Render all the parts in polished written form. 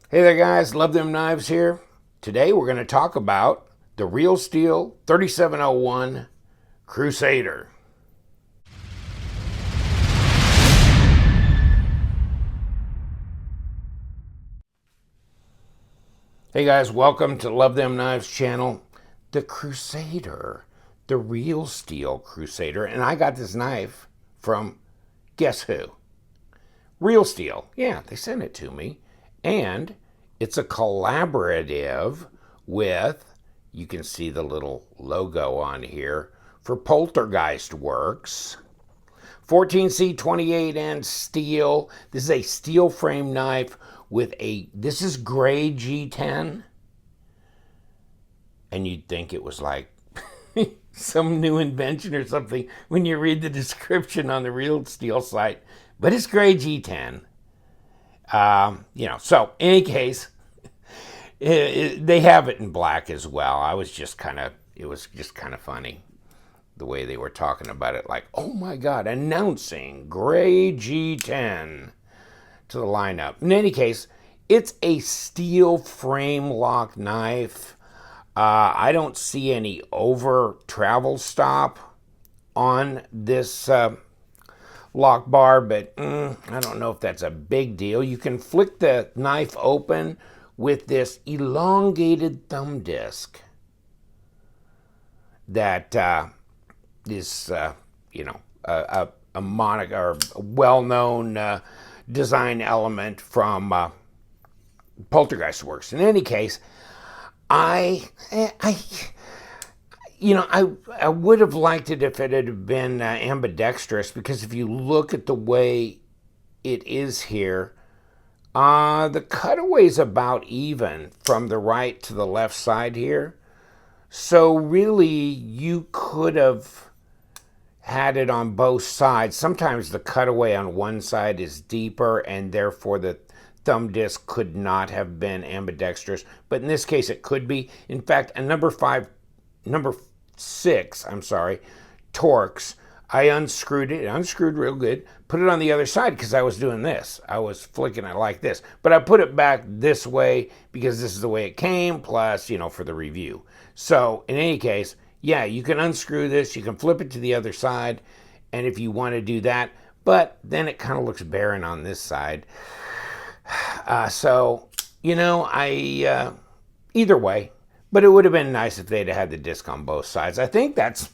Hey there guys, Love Them Knives here. Today we're going to talk about the Real Steel 3701 Crusader. Hey guys, welcome to Love Them Knives channel. The Crusader, the Real Steel Crusader, and I got this knife from, guess who? Real Steel. Yeah, they sent it to me. And it's a collaborative with, you can see the little logo on here, for Poltergeist Works. 14C28 and steel. This is a steel frame knife with this is gray G10. And you'd think it was like some new invention or something when you read the description on the Real Steel site. But it's gray G10. So in any case, they have it in black as well. It was just kind of funny the way they were talking about it. Like, oh my God, announcing gray G10 to the lineup. In any case, it's a steel frame lock knife. I don't see any over travel stop on this lock bar, but I don't know if that's a big deal. You can flick the knife open with this elongated thumb disc that is, a or a well-known design element from Poltergeist Works. In any case, I would have liked it if it had been ambidextrous, because if you look at the way it is here, the cutaway's about even from the right to the left side here. So really, you could have had it on both sides. Sometimes the cutaway on one side is deeper, and therefore the thumb disc could not have been ambidextrous. But in this case, it could be. In fact, a number 6, Torx, I unscrewed real good, put it on the other side because I was doing this. I was flicking it like this. But I put it back this way because this is the way it came, plus, for the review. So, in any case, yeah, you can unscrew this, you can flip it to the other side, and if you want to do that, but then it kind of looks barren on this side. Either way, but it would have been nice if they'd had the disc on both sides. I think that's,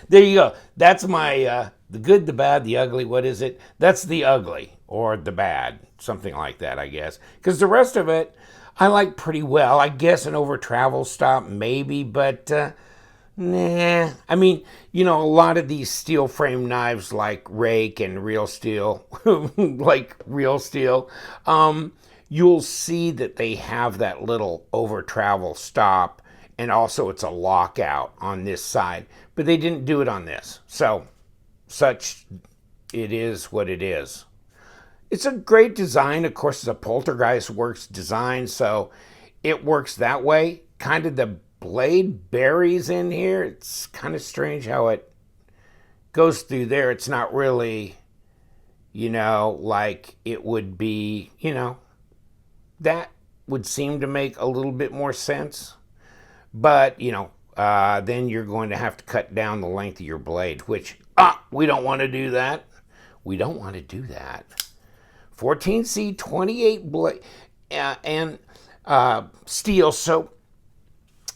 there you go. That's my, the good, the bad, the ugly. What is it? That's the ugly, or the bad, something like that, I guess. Because the rest of it, I like pretty well. I guess an over travel stop, maybe, but nah. I mean, a lot of these steel frame knives like Rake and Real Steel, you'll see that they have that little over travel stop, and also it's a lockout on this side, but they didn't do it on this. So, such it is what it is. It's a great design. Of course, it's a Poltergeist Works design, so it works that way. Kind of the blade buries in here. It's kind of strange how it goes through there. It's not really, like it would be, that would seem to make a little bit more sense. But, then you're going to have to cut down the length of your blade, which, we don't want to do that. We don't want to do that. 14C28 blade and steel, so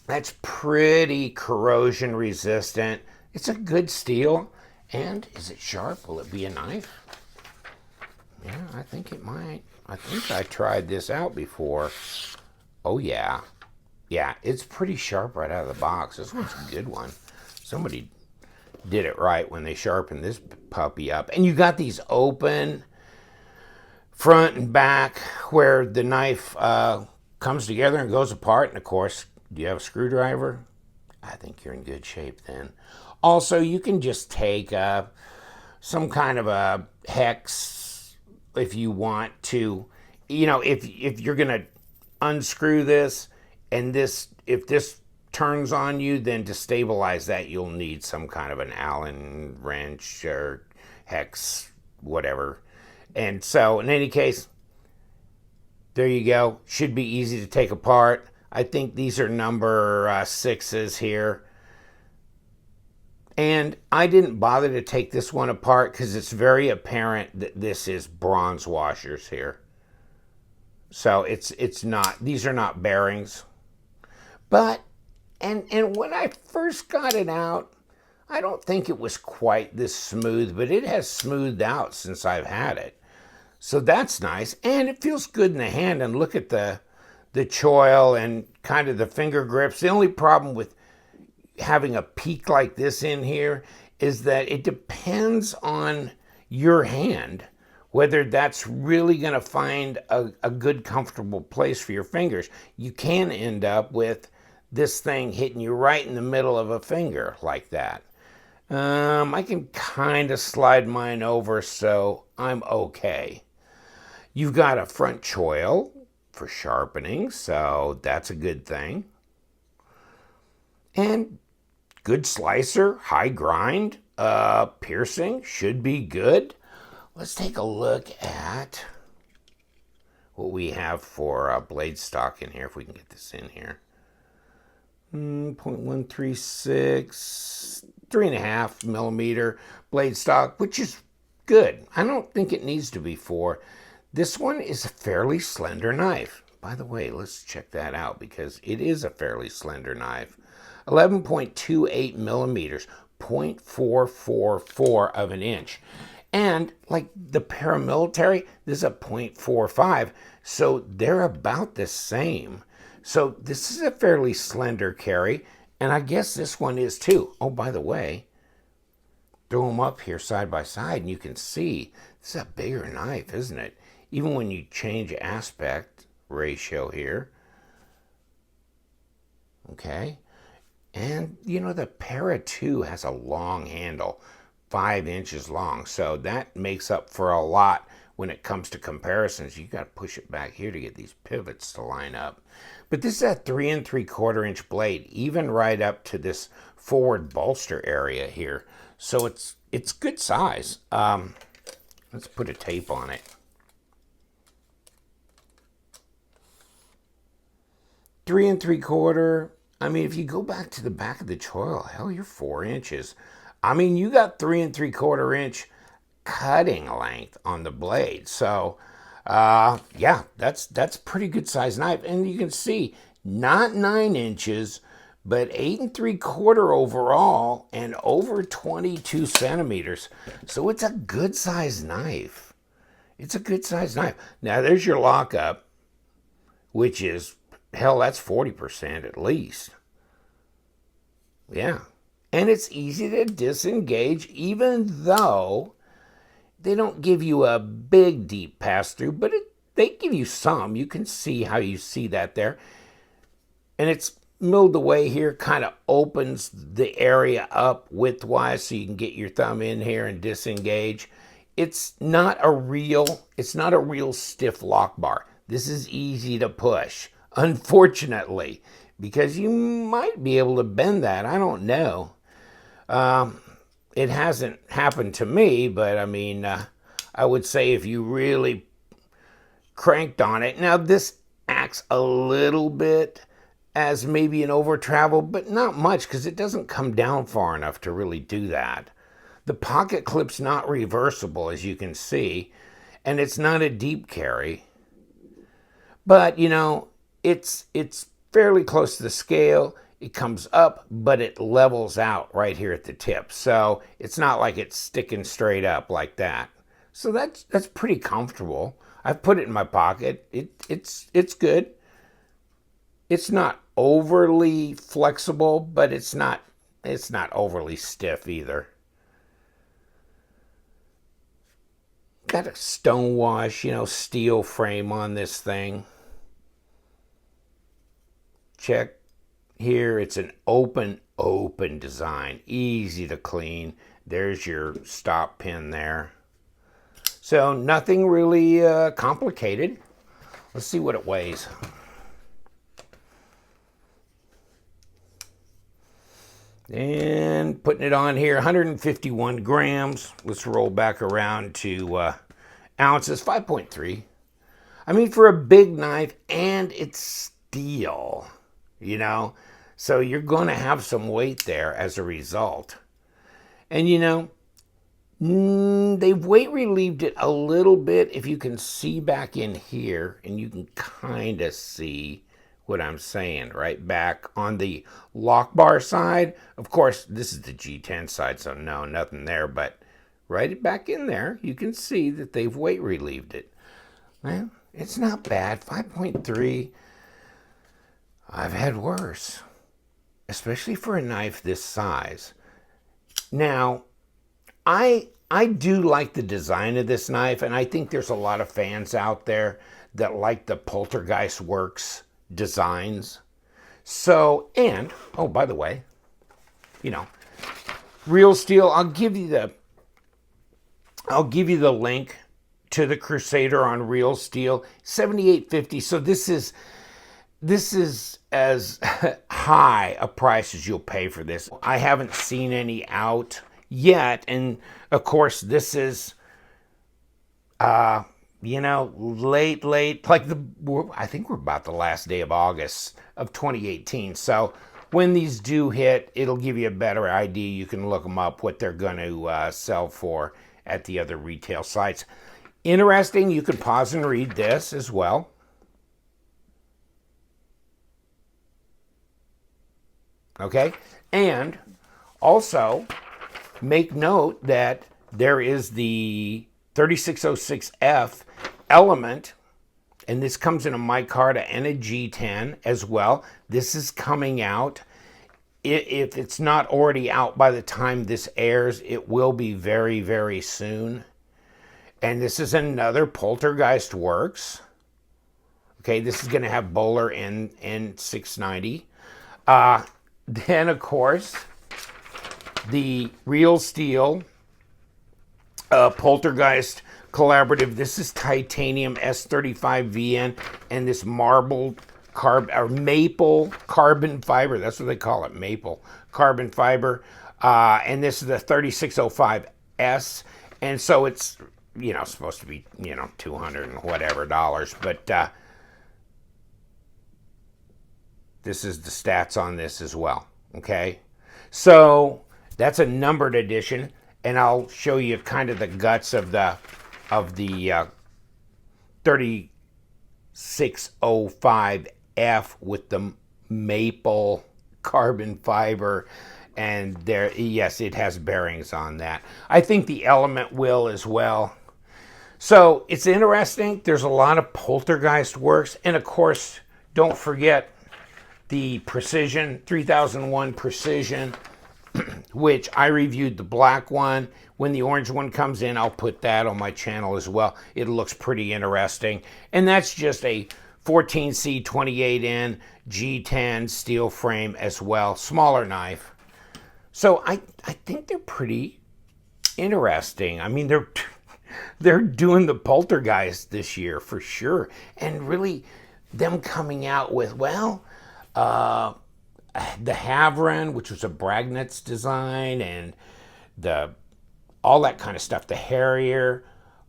that's pretty corrosion resistant. It's a good steel. And is it sharp? Will it be a knife? Yeah, I think it might. I think I tried this out before. Oh, yeah. Yeah, it's pretty sharp right out of the box. This one's a good one. Somebody did it right when they sharpened this puppy up. And you got these open front and back where the knife comes together and goes apart. And, of course, do you have a screwdriver? I think you're in good shape then. Also, you can just take some kind of a hex if you want to. If you're going to unscrew this, and if this turns on you, then to stabilize that, you'll need some kind of an Allen wrench or hex, whatever. And so, in any case, There you go. Should be easy to take apart. I think these are number 6s here. And I didn't bother to take this one apart because it's very apparent that this is bronze washers here. So it's not, these are not bearings. But, and when I first got it out, I don't think it was quite this smooth, but it has smoothed out since I've had it. So that's nice. And it feels good in the hand. And look at the choil and kind of the finger grips. The only problem with having a peak like this in here is that it depends on your hand whether that's really going to find a good comfortable place for your fingers. You can end up with this thing hitting you right in the middle of a finger like that. I can kind of slide mine over, so I'm okay. You've got a front choil for sharpening, so that's a good thing. And good slicer, high grind, piercing, should be good. Let's take a look at what we have for blade stock in here, if we can get this in here. 0.136, 3.5 millimeter blade stock, which is good. I don't think it needs to be 4. This one is a fairly slender knife. By the way, let's check that out because it is a fairly slender knife. 11.28 millimeters, 0.444 of an inch. And like the paramilitary, this is a 0.45, so they're about the same. So this is a fairly slender carry, and I guess this one is too. Oh, by the way, throw them up here side by side, and you can see this is a bigger knife, isn't it? Even when you change aspect ratio here. Okay. And, you know, the Para 2 has a long handle, 5 inches long. So that makes up for a lot when it comes to comparisons. You got to push it back here to get these pivots to line up. But this is a 3 3/4 inch blade, even right up to this forward bolster area here. So it's good size. Let's put a tape on it. 3 3/4. I mean, if you go back to the back of the choil, hell, you're 4 inches. I mean, you got 3 3/4 inch cutting length on the blade. So, yeah, that's pretty good size knife. And you can see, not 9 inches, but 8 3/4 overall and over 22 centimeters. So it's a good size knife. It's a good size knife. Now, there's your lockup, which is, hell, that's 40% at least. Yeah. And it's easy to disengage, even though they don't give you a big, deep pass-through, but they give you some. You can see how you see that there. And it's milled away here, kind of opens the area up widthwise so you can get your thumb in here and disengage. It's not a real stiff lock bar. This is easy to push, unfortunately, because you might be able to bend that. I don't know. It hasn't happened to me, but I mean, I would say if you really cranked on it. Now, this acts a little bit as maybe an over travel, but not much because it doesn't come down far enough to really do that. The pocket clip's not reversible, as you can see, and it's not a deep carry. But, you know, it's fairly close to the scale. It comes up, but it levels out right here at the tip. So it's not like it's sticking straight up like that. So that's pretty comfortable. I've put it in my pocket. It's good. It's not overly flexible, but it's not overly stiff either. Got a stonewash, you know, steel frame on this thing. Check here, it's an open design, easy to clean. There's your stop pin there. So nothing really complicated. Let's see what it weighs. And putting it on here, 151 grams. Let's roll back around to ounces, 5.3. I mean, for a big knife, and it's steel, you know? So you're going to have some weight there as a result. And, you know, they've weight relieved it a little bit. If you can see back in here, and you can kind of see what I'm saying, right back on the lock bar side. Of course, this is the G10 side, so no, nothing there, but right back in there, you can see that they've weight relieved it. Well, it's not bad. 5.3, I've had worse, especially for a knife this size. Now, I do like the design of this knife, and I think there's a lot of fans out there that like the Poltergeist Works designs. So, and, oh, by the way, you know, Real Steel, I'll give you the link to the Crusader on Real Steel, $78.50. So this is as high a price as you'll pay for this. I haven't seen any out yet, and of course this is you know, late, like I think we're about the last day of August of 2018. So when these do hit, it'll give you a better idea. You can look them up, what they're going to sell for at the other retail sites. Interesting, you can pause and read this as well. Okay, and also make note that there is the 3606F element, and this comes in a micarta and a G10 as well. This is coming out. If it's not already out by the time this airs, it will be very, very soon. And this is another Poltergeist Works. Okay, this is going to have Bowler in 690. Then, of course, the Real Steel Poltergeist Collaborative. This is titanium S35VN and this marbled maple carbon fiber. That's what they call it, maple carbon fiber. And this is the 3605S. And so it's, you know, supposed to be, you know, $200 and whatever dollars. But this is the stats on this as well. Okay. So that's a numbered edition. And I'll show you kind of the guts of the 3605F with the maple carbon fiber. And there, yes, it has bearings on that. I think the Element will as well. So it's interesting. There's a lot of Poltergeist Works. And of course, don't forget the Precision, 3001 Precision, which I reviewed the black one. When the orange one comes in, I'll put that on my channel as well. It looks pretty interesting. And that's just a 14C 28N G10 steel frame as well. Smaller knife. So I think they're pretty interesting. I mean, they're doing the Poltergeist this year for sure. And really, them coming out with, well, the Havren, which was a Bragnitz design, and all that kind of stuff, the Harrier,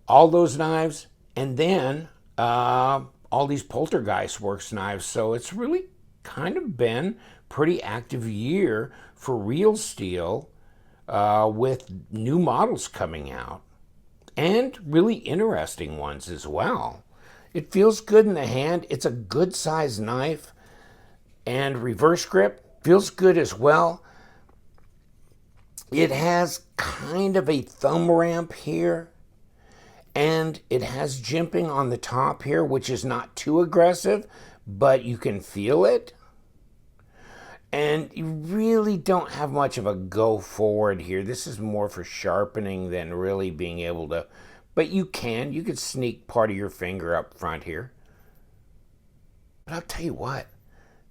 all those knives, and then all these Poltergeist Works knives. So it's really kind of been pretty active year for Real Steel with new models coming out, and really interesting ones as well. It feels good in the hand. It's a good size knife, and reverse grip feels good as well. It has kind of a thumb ramp here, and it has jimping on the top here, which is not too aggressive, but you can feel it. And you really don't have much of a go forward here. This is more for sharpening than really being able to, but you could sneak part of your finger up front here. But I'll tell you what,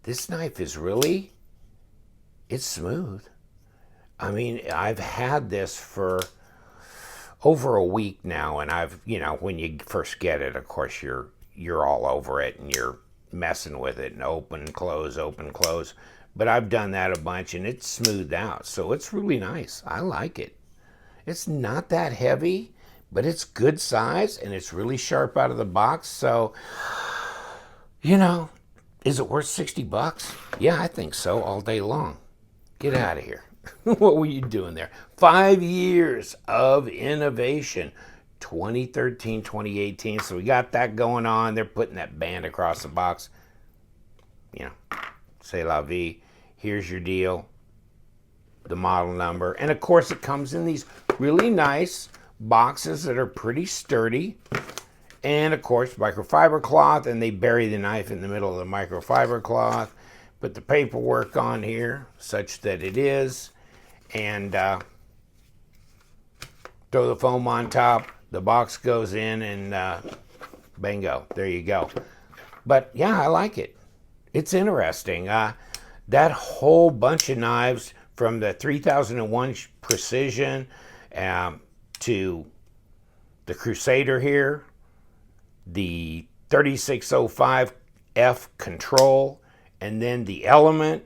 this knife is really, it's smooth. I mean, I've had this for over a week now, and I've, you know, when you first get it, of course, you're all over it, and you're messing with it, and open, close, open, close. But I've done that a bunch, and it's smoothed out, so it's really nice. I like it. It's not that heavy, but it's good size and it's really sharp out of the box. So, you know, is it worth $60? Yeah, I think so, all day long. Get out of here. What were you doing there? 5 years of innovation. 2013, 2018. So we got that going on. They're putting that band across the box. You know, c'est la vie. Here's your deal. The model number. And of course it comes in these really nice boxes that are pretty sturdy. And of course microfiber cloth, and they bury the knife in the middle of the microfiber cloth. Put the paperwork on here such that it is. And throw the foam on top. The box goes in and bingo, there you go. But yeah, I like it. It's interesting. That whole bunch of knives from the 3001 Precision to the Crusader here, the 3605F Control, and then the Element,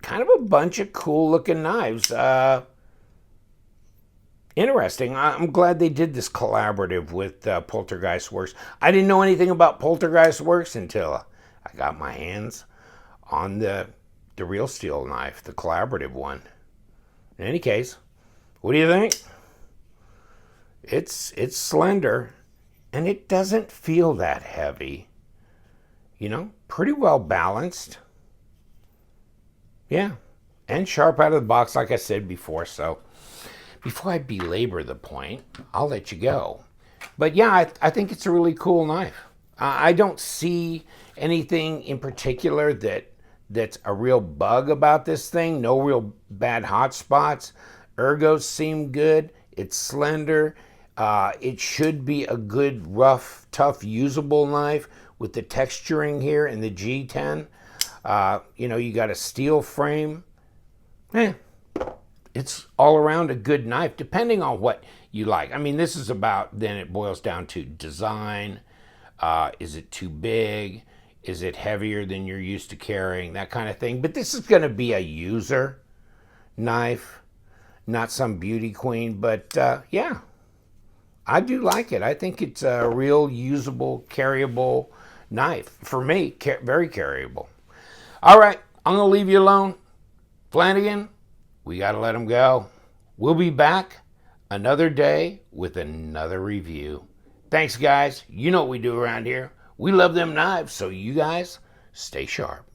kind of a bunch of cool looking knives. Interesting. I'm glad they did this collaborative with Poltergeist Works. I didn't know anything about Poltergeist Works until I got my hands on the real steel knife, the collaborative one. In any case, what do you think? It's slender, and it doesn't feel that heavy. You know, pretty well balanced. Yeah, and sharp out of the box, like I said before. So before I belabor the point, I'll let you go. But yeah, I think it's a really cool knife. I don't see anything in particular that's a real bug about this thing. No real bad hot spots. Ergos seem good. It's slender. It should be a good, rough, tough, usable knife with the texturing here in the G10. You know, you got a steel frame. It's all around a good knife, depending on what you like. I mean, this is about, then it boils down to design. Is it too big? Is it heavier than you're used to carrying? That kind of thing. But this is going to be a user knife, not some beauty queen. But yeah, I do like it. I think it's a real usable, carryable knife. For me, very carryable. All right, I'm going to leave you alone. Flanagan, we got to let him go. We'll be back another day with another review. Thanks, guys. You know what we do around here. We love them knives, so you guys stay sharp.